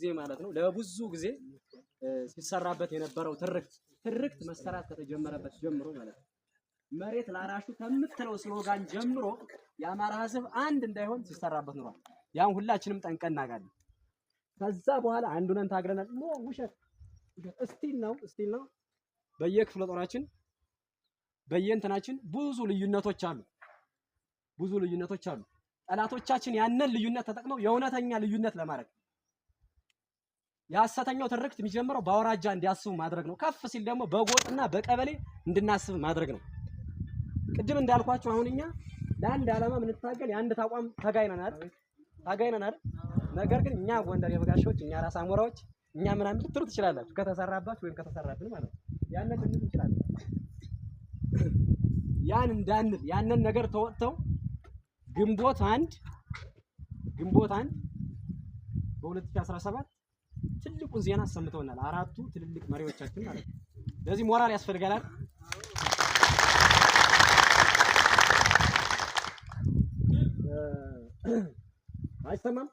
ጊዜ ማለት ነው ለብዙ ጊዜ ሲሰራበት የነበረው ትርክት መሰራት ከተጀመረበት ጀምሮ ማለት ነው መሬት ላራሹ ከምትለው ስሎጋን ጀምሮ የአማራ ህዝብ አንድ እንዳይሆን ሲሰራበት ኖሯል። ያን ሁላችንም ጠንቀን እናውቃለን። ከዛ በኋላ አንዱን ታግረናል። ውሸት እስቲል ነው በየክፍለ ጦራችን በየእንትናችን ብዙ ልዩነቶች አሉ። ጠላቶቻችን ያንን ልዩነት ተጠቅመው የእውነተኛ ልዩነት ለማድረግ የሐሰተኛው ትርክት የሚጀምረው በአውራጃ እንዲያስቡ ማድረግ ነው። ከፍ ሲል ደግሞ በጎጥና በቀበሌ እንድናስብ ማድረግ ነው። ቅድም እንዳልኳችሁ አሁን እኛ ለአንድ ዓላማ ምንታገል የአንድ ተቋም ታጋይ ነን አይደል? ነገር ግን እኛ ጎንደር የበጋሾች እኛ ራስ አሞራዎች እኛ ምናምን ልትሉ ትችላላችሁ። ከተሰራባችሁ ወይም ከተሰራብን ማለት ነው። ያንን ልንል እንችላለን። ያን እንዳንል ያንን ነገር ተወጥተው ግንቦት አንድ በ2017 ትልቁን ዜና አሰምተውናል። አራቱ ትልልቅ መሪዎቻችን ማለት ነው። ለዚህ ሞራል ያስፈልጋል። አይሰማም?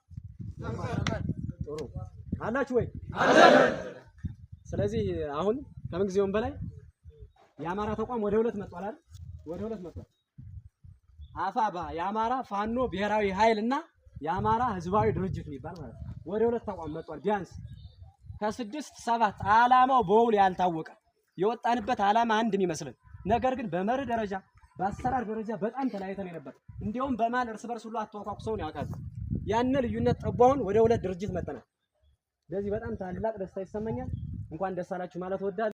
ጥሩ አላችሁ ወይ? ስለዚህ አሁን ከምንጊዜውም በላይ የአማራ ተቋም ወደ ሁለት መጥቷል አይደል? ወደ ሁለት መጥቷል። አፋባ የአማራ ፋኖ ብሔራዊ ኃይልና የአማራ ህዝባዊ ድርጅት የሚባል ማለት ነው። ወደ ሁለት ተቋም መጥቷል። ቢያንስ ከስድስት ሰባት ዓላማው በውል ያልታወቀ የወጣንበት ዓላማ አንድ የሚመስልን ነገር ግን በመርህ ደረጃ በአሰራር ደረጃ በጣም ተለያይተን ነበር። እንዲያውም በማል እርስ በርስ ሁሉ አተዋቋቁሰውን ያውቃሉ። ያን ልዩነት ጠባውን ወደ ሁለት ድርጅት መጥተናል። ስለዚህ በጣም ታላቅ ደስታ ይሰማኛል። እንኳን ደስ አላችሁ ማለት ወዳለሁ።